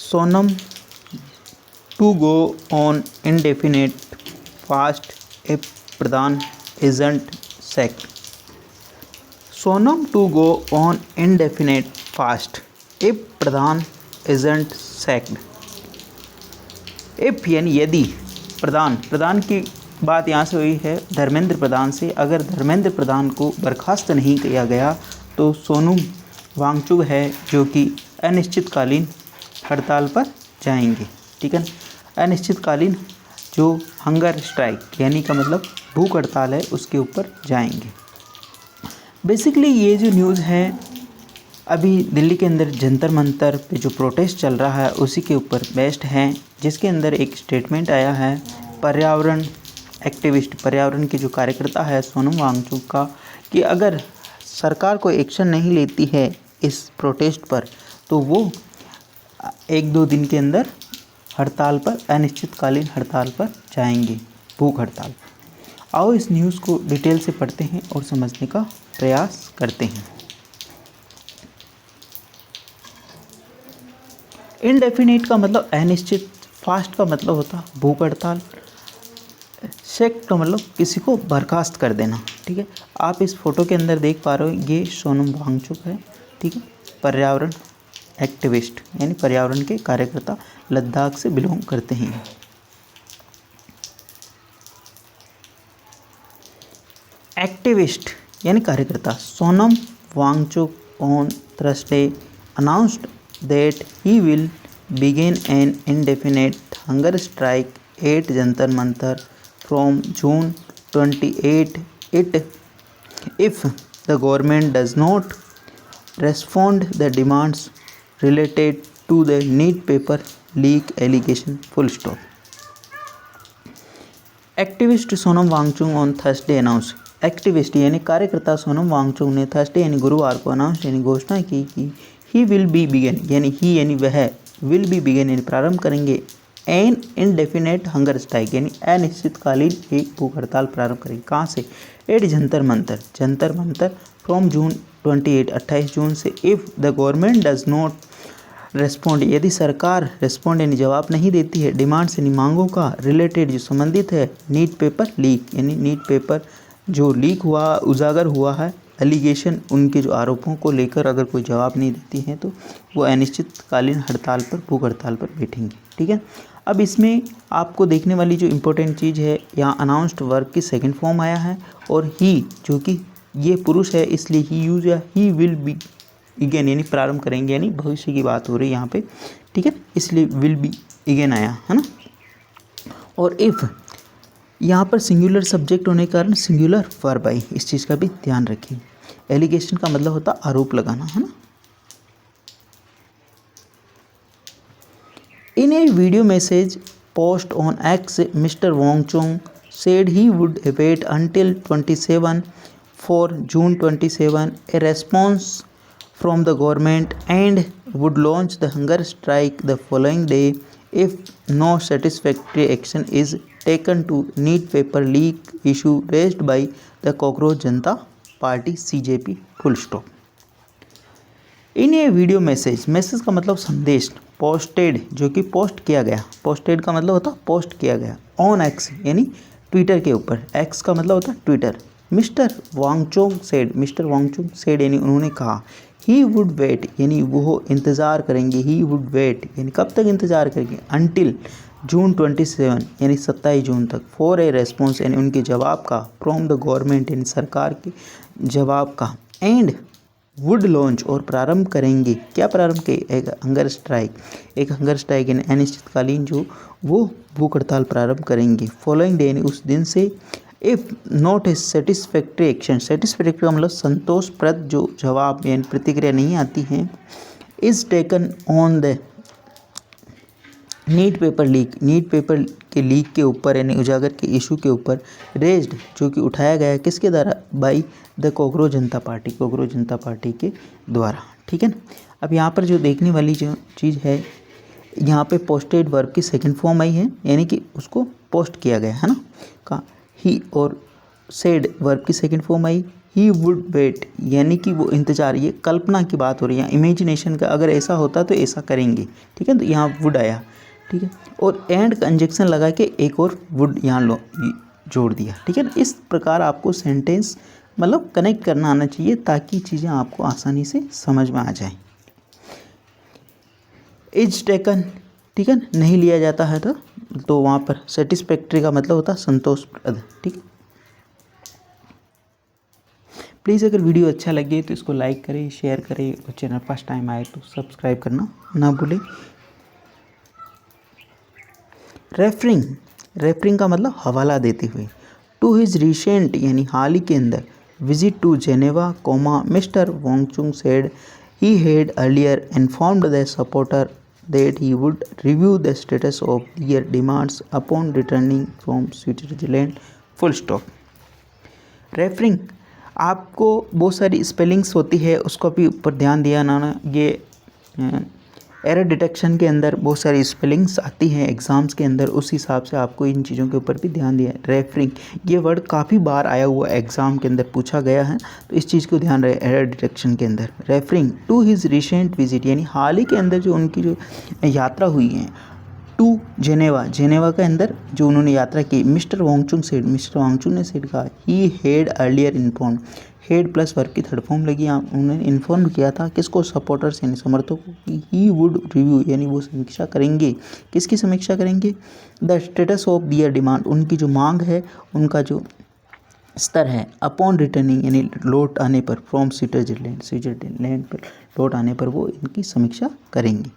Sonam to go on indefinite fast if Pradhan isn't sacked. Sonam to go on indefinite fast if Pradhan isn't sacked. If यानी यदि प्रधान की बात यहाँ से हुई है धर्मेंद्र प्रधान से। अगर धर्मेंद्र प्रधान को बर्खास्त नहीं किया गया तो सोनम वांगचुक है जो कि अनिश्चितकालीन हड़ताल पर जाएंगे। ठीक है, अनिश्चितकालीन जो हंगर स्ट्राइक यानी का मतलब भूख हड़ताल है उसके ऊपर जाएंगे। बेसिकली ये जो न्यूज़ है अभी दिल्ली के अंदर जंतर मंतर पे जो प्रोटेस्ट चल रहा है उसी के ऊपर बेस्ड है, जिसके अंदर एक स्टेटमेंट आया है पर्यावरण एक्टिविस्ट, पर्यावरण के जो कार्यकर्ता है सोनम वांगचुक का, कि अगर सरकार कोई एक्शन नहीं लेती है इस प्रोटेस्ट पर तो वो 1-2 दिन के अंदर हड़ताल पर, अनिश्चितकालीन हड़ताल पर जाएंगे, भूख हड़ताल। आओ इस न्यूज़ को डिटेल से पढ़ते हैं और समझने का प्रयास करते हैं। इनडेफिनिट का मतलब अनिश्चित, फास्ट का मतलब होता भूख हड़ताल, सेक का मतलब किसी को बर्खास्त कर देना। ठीक है, आप इस फोटो के अंदर देख पा रहे हो ये सोनम वांगचुक है। ठीक है, पर्यावरण एक्टिविस्ट यानी पर्यावरण के कार्यकर्ता, लद्दाख से बिलोंग करते हैं। एक्टिविस्ट यानी कार्यकर्ता Sonam Wangchuk on Thursday announced that he will begin an indefinite hunger strike at Jantar Mantar from June 28 if the government does not respond the demands related to the NEET paper leak allegation. Full stop. Activist Sonam Wangchuk on Thursday announce, activist यानी कार्यकर्ता सोनम वांगचुक ने Thursday यानी गुरुवार को announce यानी घोषणा की कि ही विल बी बिगिन यानी ही यानी वह, विल बी बिगिन यानी प्रारंभ करेंगे, एन इनडेफिनेट हंगर स्ट्राइक यानी अनिश्चितकालीन एक भूख हड़ताल प्रारंभ करेंगे। कहाँ से? At Jantar Mantar from June 28 जून से। If the government does not respond यदि सरकार रेस्पॉन्ड यानी जवाब नहीं देती है, डिमांड्स यानी मांगों का, रिलेटेड जो संबंधित है, नीट पेपर लीक यानी नीट पेपर जो लीक हुआ, उजागर हुआ है, एलिगेशन उनके जो आरोपों को लेकर अगर कोई जवाब नहीं देती हैं तो वो अनिश्चितकालीन हड़ताल पर, भूख हड़ताल पर बैठेंगे। ठीक है, अब इसमें आपको देखने वाली जो इम्पोर्टेंट चीज़ है, यहाँ अनाउंस्ड वर्ब की सेकंड फॉर्म आया है और ही जो कि ये पुरुष है इसलिए ही यूज या ही विल बी बिगिन यानी प्रारंभ करेंगे यानी भविष्य की बात हो रही है यहाँ पे। ठीक है, इसलिए विल बी बिगिन आया है ना। और इफ़ यहाँ पर सिंगुलर सब्जेक्ट होने के कारण सिंगुलर वर्ब आई, इस चीज़ का भी ध्यान रखें। एलिगेशन का मतलब होता आरोप लगाना, है ना। In a video message post on X mister Wangchuk said he would wait until 27 for June 27 a response from the government and would launch the hunger strike the following day if no satisfactory action is taken to NEET paper leak issue raised by the Cockroach Janata Party CJP. Full stop. In a video message का मतलब संदेश, posted जो कि post किया गया, posted का मतलब होता पोस्ट किया गया, ऑन एक्स यानी ट्विटर के ऊपर, एक्स का मतलब होता ट्विटर। मिस्टर वांगचुक सेड यानी उन्होंने कहा, ही वुड वेट यानी वो इंतज़ार करेंगे, ही वुड वेट यानी कब तक इंतज़ार करेंगे, अनटिल जून 27 यानी 27 जून तक, फॉर ए रेस्पॉन्स यानी उनके जवाब का, फ्रॉम द गवर्नमेंट यानी सरकार के जवाब का, एंड वुड लॉन्च और प्रारंभ करेंगे, क्या प्रारंभ के, एक हंगर स्ट्राइक यानी अनिश्चितकालीन जो वो भूख हड़ताल प्रारंभ करेंगे, फॉलोइंग डे यानी उस दिन से, if not a satisfactory action, satisfactory का मतलब संतोषप्रद जो जवाब यानी प्रतिक्रिया नहीं आती हैं, is taken on the NEET paper के लीक के ऊपर यानी उजागर के इशू के ऊपर, रेज्ड जो कि उठाया गया है किसके द्वारा, by the cockroach Janata party के द्वारा। ठीक है ना। अब यहाँ पर जो देखने वाली जो चीज़ है, यहाँ पे पोस्टेड वर्ब की सेकंड फॉर्म आई है यानी कि उसको पोस्ट किया गया है ना, का ही, और सेड वर्ब की सेकंड फॉर्म आई, ही वुड वेट, यानी कि वो इंतज़ार, ये कल्पना की बात हो रही है, इमेजिनेशन का, अगर ऐसा होता तो ऐसा करेंगे, ठीक है। तो यहाँ वुड आया, ठीक है, और एंड कंजक्शन लगा के एक और वुड यहाँ लो जोड़ दिया, ठीक है। इस प्रकार आपको सेंटेंस मतलब कनेक्ट करना आना चाहिए ताकि चीज़ें आपको आसानी से समझ में आ जाए। इज टेकन, ठीक है, नहीं लिया जाता है तो वहाँ पर सेटिस्फैक्ट्री का मतलब होता है संतोषप्रद, ठीक है। प्लीज़ अगर वीडियो अच्छा लगे तो इसको लाइक करें, शेयर करें, और चैनल फर्स्ट टाइम आए तो सब्सक्राइब करना ना भूलें। रेफरिंग, रेफरिंग का मतलब हवाला देते हुए। टू हिज रिसेंट, यानी हाल ही के अंदर, visit to Geneva, mister Wangchuk said he had earlier informed the supporter that he would review the status of their demands upon returning from Switzerland, full stop। Referring, आपको बहुत सारी स्पेलिंग्स होती है, उसको भी ऊपर ध्यान दिया ना, ये एरर डिटेक्शन के अंदर बहुत सारी स्पेलिंग्स आती हैं एग्ज़ाम्स के अंदर, उस हिसाब से आपको इन चीज़ों के ऊपर भी ध्यान दिया है। रेफरिंग, ये वर्ड काफ़ी बार आया हुआ एग्ज़ाम के अंदर पूछा गया है, तो इस चीज़ को ध्यान रहे एरर डिटेक्शन के अंदर। Referring to his recent visit, यानी हाल ही के अंदर जो उनकी जो यात्रा हुई है टू जेनेवा, जेनेवा के अंदर जो उन्होंने यात्रा की, mister Wangchuk said, mister Wangchuk ने सेड कहा, he had earlier inform, had plus verb की थर्ड फॉर्म लगी, उन्होंने इन्फॉर्म किया था किसको, सपोर्टर्स यानी समर्थकों की, ही वुड रिव्यू, यानी वो समीक्षा करेंगे, किसकी समीक्षा करेंगे, the status of their demand, उनकी जो मांग है, उनका जो स्तर है, अपॉन रिटर्निंग, यानी लौट आने पर, फ्रॉम स्विट्जरलैंड, स्विट्जरलैंड पर लौट आने पर वो इनकी समीक्षा करेंगे।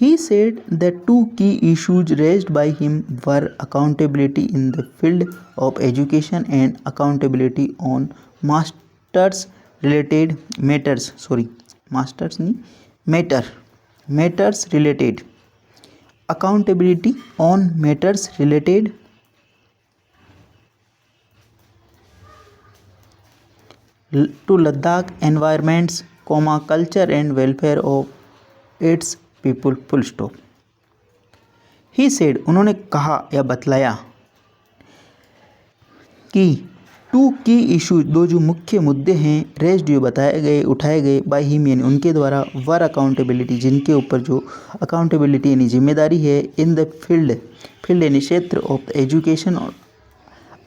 He said that two key issues raised by him were accountability in the field of education and accountability on matters related related, accountability on matters related to Ladakh environments, culture and welfare of its people, full stop. He said, उन्होंने कहा या बतलाया कि to की issue, दो जो मुख्य मुद्दे हैं, रेस्ड जो बताए गए, उठाए गए, बाय हिम यानी उनके द्वारा, वर अकाउंटेबिलिटी, जिनके ऊपर जो अकाउंटेबिलिटी यानी जिम्मेदारी है, इन द फील्ड, फील्ड यानी क्षेत्र ऑफ एजुकेशन और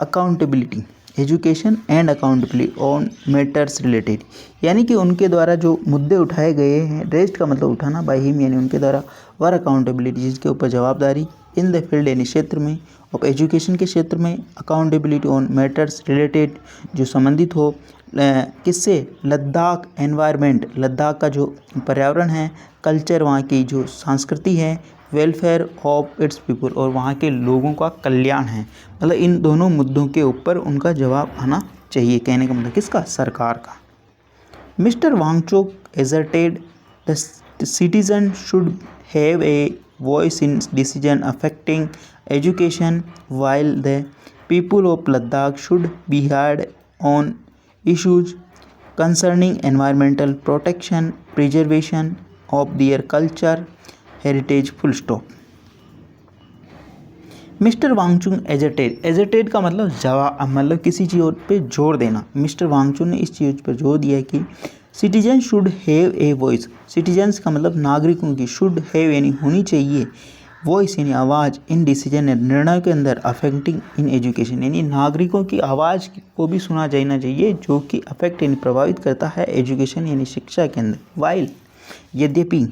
accountability, education and accountability on matters related, यानी कि उनके द्वारा जो मुद्दे उठाए गए हैं, रेस्ट का मतलब उठाना, बाय हिम यानी उनके द्वारा, वर अकाउंटेबिलिटी जिसके ऊपर जवाबदारी, इन द फील्ड यानी क्षेत्र में, ऑफ एजुकेशन के क्षेत्र में, अकाउंटेबिलिटी ऑन मैटर्स रिलेटेड जो संबंधित हो किससे, लद्दाख एनवायरनमेंट, लद्दाख का जो पर्यावरण है, कल्चर वहाँ की जो संस्कृति है, वेलफेयर ऑफ इट्स पीपल और वहाँ के लोगों का कल्याण है, मतलब इन दोनों मुद्दों के ऊपर उनका जवाब आना चाहिए, कहने का मतलब किसका, सरकार का। Mister Wangchuk asserted the citizen should have a voice in decision affecting education while the people of Ladakh should be heard on issues concerning environmental protection, preservation of their culture, heritage, full stop। Mister Wangchuk agitated, agitated का मतलब जवाब, मतलब किसी चीज़ पे जोर देना। Mister Wangchuk ने इस चीज़ पर जोर दिया कि citizen should have a voice, citizens का मतलब नागरिकों की, शुड हैव यानी होनी चाहिए, वॉइस यानी आवाज़, इन डिसीजन निर्णय के अंदर, अफेक्टिंग इन एजुकेशन यानी नागरिकों की आवाज़ को भी सुना जाना चाहिए जो कि अफेक्ट यानी प्रभावित करता है एजुकेशन यानी शिक्षा के अंदर। वाइल, यद्यपि,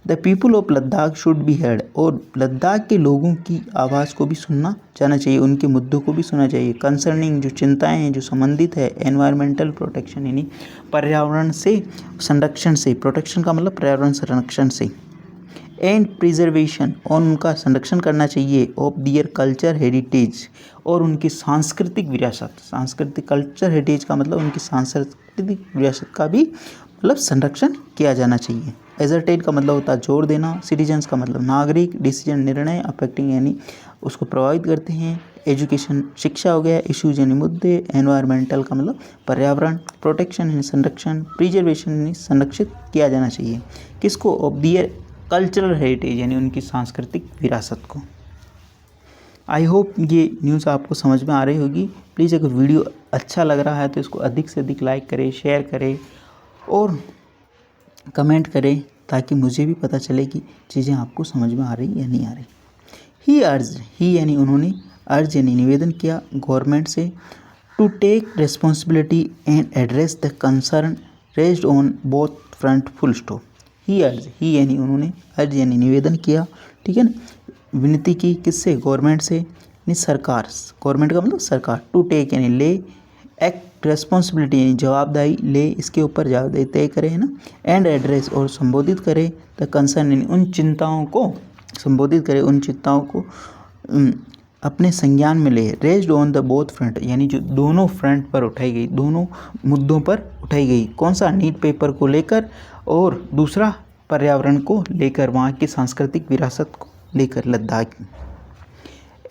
the people of Ladakh should be heard, और लद्दाख के लोगों की आवाज़ को भी सुनना जाना चाहिए, उनके मुद्दों को भी सुना चाहिए। कंसर्निंग जो चिंताएँ हैं जो संबंधित है एनवायरमेंटल प्रोटेक्शन यानी पर्यावरण से संरक्षण से, प्रोटेक्शन का मतलब पर्यावरण संरक्षण से, एंड प्रिजर्वेशन और उनका संरक्षण करना चाहिए, ऑफ दियर कल्चर हेरिटेज और उनकी सांस्कृतिक विरासत, सांस्कृतिक कल्चर हेरिटेज का मतलब उनकी सांस्कृतिक विरासत का भी मतलब संरक्षण किया जाना चाहिए। एजर्टेड का मतलब होता है जोर देना, सिटीजन्स का मतलब नागरिक, डिसीजन निर्णय, अफेक्टिंग यानी उसको प्रभावित करते हैं, एजुकेशन शिक्षा हो गया, इश्यूज यानी मुद्दे, एनवायरमेंटल का मतलब पर्यावरण, प्रोटेक्शन यानी संरक्षण, प्रिजर्वेशन यानी संरक्षित किया जाना चाहिए, किसको, ऑफ दियर कल्चरल हेरिटेज यानी उनकी सांस्कृतिक विरासत को। आई होप ये न्यूज़ आपको समझ में आ रही होगी। प्लीज़ अगर वीडियो अच्छा लग रहा है तो इसको अधिक से अधिक लाइक करें, शेयर करें और कमेंट करें, ताकि मुझे भी पता चले कि चीज़ें आपको समझ में आ रही या नहीं आ रही। ही यानी उन्होंने, अर्ज यानी निवेदन किया गवर्नमेंट से, to take responsibility and address the concern raised on both front, full stop. He यानी उन्होंने, अर्ज यानी निवेदन किया, ठीक है ना, विनती की, किससे, गवर्नमेंट से, यानी सरकार, गवर्नमेंट का मतलब सरकार, टू टेक यानी ले, एक्ट रिस्पॉन्सिबिलिटी यानी जवाबदारी ले, इसके ऊपर जवाबदेही तय करे, है ना, एंड एड्रेस और संबोधित करे, द कंसर्न यानी उन चिंताओं को संबोधित करे, उन चिंताओं को अपने संज्ञान में ले, raised on the both front यानी जो दोनों फ्रंट पर उठाई गई, दोनों मुद्दों पर उठाई गई। कौन सा, नीट पेपर को लेकर और दूसरा पर्यावरण को लेकर, वहाँ की सांस्कृतिक विरासत को लेकर, Ladakh.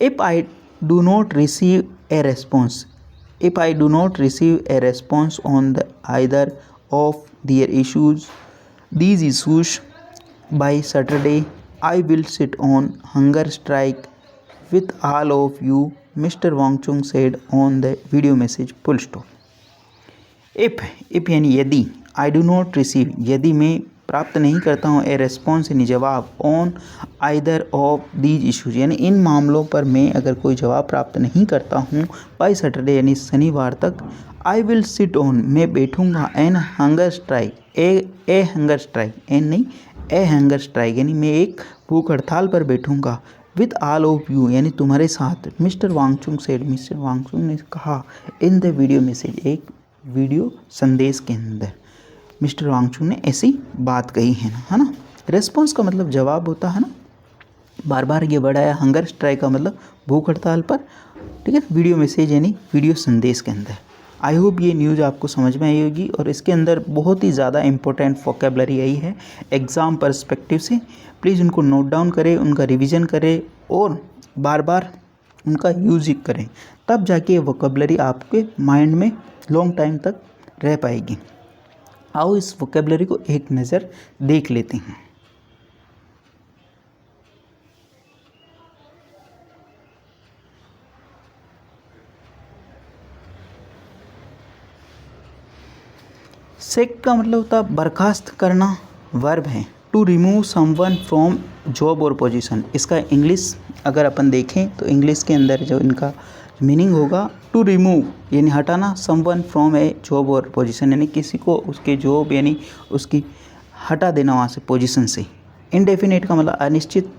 If I do not receive A response, if I do not receive a response on the either of these issues by Saturday, I will sit on hunger strike with all of you, Mr. Wang Chung said on the video message, full stop. if यानी यदि, I do not receive यदि मैं प्राप्त नहीं करता हूँ, ए response यानी जवाब, on either of these issues यानी इन मामलों पर मैं अगर कोई जवाब प्राप्त नहीं करता हूँ, बाई सैटरडे यानी शनिवार तक, आई विल सिट ऑन मैं बैठूँगा, an hunger strike, a hunger strike, an नहीं ए हंगर स्ट्राइक यानी मैं एक भूख हड़ताल पर बैठूँगा, विद ऑल ऑफ यू यानी तुम्हारे साथ, mister Wangchuck said, mister Wangchuck ने कहा, इन द वीडियो मैसेज एक वीडियो संदेश के अंदर मिस्टर वांगचुंग ने ऐसी बात कही है ना। रेस्पॉन्स का मतलब जवाब होता है ना, बार बार ये वर्ड आया, हंगर स्ट्राइक का मतलब भूख हड़ताल पर, ठीक है, वीडियो मैसेज यानी वीडियो संदेश के अंदर। आई होप ये न्यूज़ आपको समझ में आई होगी और इसके अंदर बहुत ही ज़्यादा इंपॉर्टेंट वोकेबलरी आई है एग्ज़ाम पर्सपेक्टिव से। प्लीज़ उनको नोट डाउन करें, उनका रिविज़न करें और बार बार उनका यूज करें, तब जाके ये वोकेबलरी आपके माइंड में लॉन्ग टाइम तक रह पाएगी। आओ इस वोकेबलरी को एक नज़र देख लेते हैं। सेक का मतलब होता है बर्खास्त करना, वर्ब है। To remove someone from job और पोजीशन, इसका इंग्लिश अगर अपन देखें तो इंग्लिश के अंदर जो इनका मीनिंग होगा, टू रिमूव यानी हटाना, समवन फ्रॉम ए जॉब और पोजीशन यानी किसी को उसके जॉब यानी उसकी हटा देना वहाँ से, पोजीशन से। इनडेफिनेट का मतलब अनिश्चित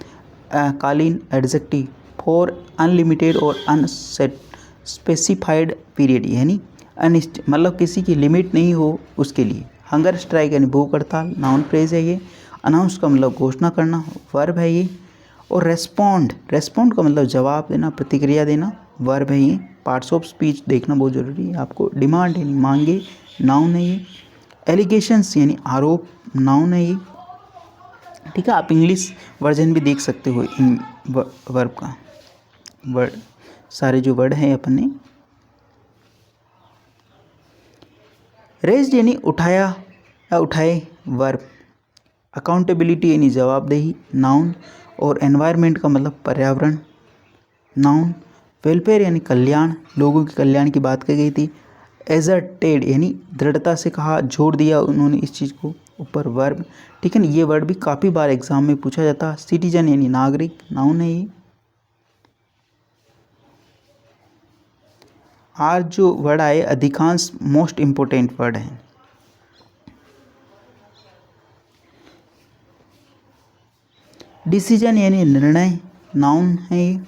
कालीन, एडजेक्टिव फॉर अनलिमिटेड और अनस्पेसिफाइड पीरियड यानी अनिश्चित मतलब किसी की लिमिट नहीं हो उसके लिए। हंगर स्ट्राइक यानी भूख हड़ताल, नाउन फ्रेज है ये। अनाउंस का मतलब घोषणा करना, वर्ब है ये। और रेस्पॉन्ड का मतलब जवाब देना, प्रतिक्रिया देना, वर्ब है ये। पार्ट्स ऑफ स्पीच देखना बहुत ज़रूरी है आपको। डिमांड यानी मांगे, नाउन है ये। एलिगेशंस यानी आरोप, नाउन है ये, ठीक है। आप इंग्लिश वर्जन भी देख सकते हो इन वर्ब का, वर्ड सारे जो वर्ड हैं अपन ने। रेज्ड यानी उठाया या उठाए, वर्ब। अकाउंटेबिलिटी यानी जवाबदेही, नाउन। और एनवायरनमेंट का मतलब पर्यावरण, नाउन। वेलफेयर यानी कल्याण, लोगों के कल्याण की बात की गई थी। एजर्टेड यानी दृढ़ता से कहा, जोड़ दिया उन्होंने इस चीज़ को ऊपर, वर्ब, ठीक है ना। ये वर्ड भी काफ़ी बार एग्जाम में पूछा जाता है। सिटीजन यानी नागरिक, नाउन है ये। आज जो वर्ड आए अधिकांश मोस्ट इम्पोर्टेंट वर्ड हैं। डिसीजन यानी निर्णय, नाउन है ये।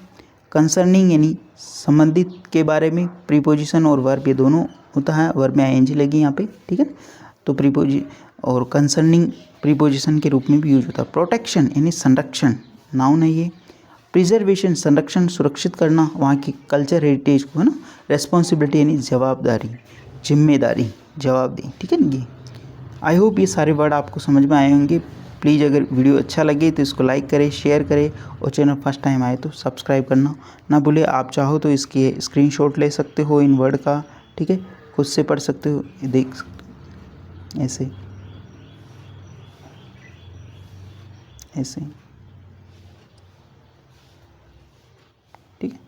कंसर्निंग यानी संबंधित के बारे में, प्रीपोजिशन और वर्ब ये दोनों होता है। वर्ब में आईएनजी लगी यहाँ पे, ठीक है। तो और कंसर्निंग प्रीपोजिशन के रूप में भी यूज होता है। प्रोटेक्शन यानी संरक्षण, नाउन है ये। प्रिजर्वेशन संरक्षण, सुरक्षित करना वहाँ की कल्चर हेरिटेज को, है ना। रेस्पॉन्सिबिलिटी यानी जवाबदारी, जिम्मेदारी, जवाबदेही, ठीक है ना। ये आई होप ये सारे वर्ड आपको समझ में आए होंगे। प्लीज़ अगर वीडियो अच्छा लगे तो इसको लाइक करें, शेयर करें और चैनल फर्स्ट टाइम आए तो सब्सक्राइब करना ना भूलें। आप चाहो तो इसके स्क्रीनशॉट ले सकते हो इन वर्ड का, ठीक है, खुद से पढ़ सकते हो, देख सकते हो ऐसे ऐसे, ठीक है।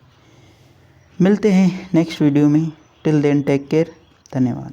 मिलते हैं नेक्स्ट वीडियो में। Till then take care. धन्यवाद।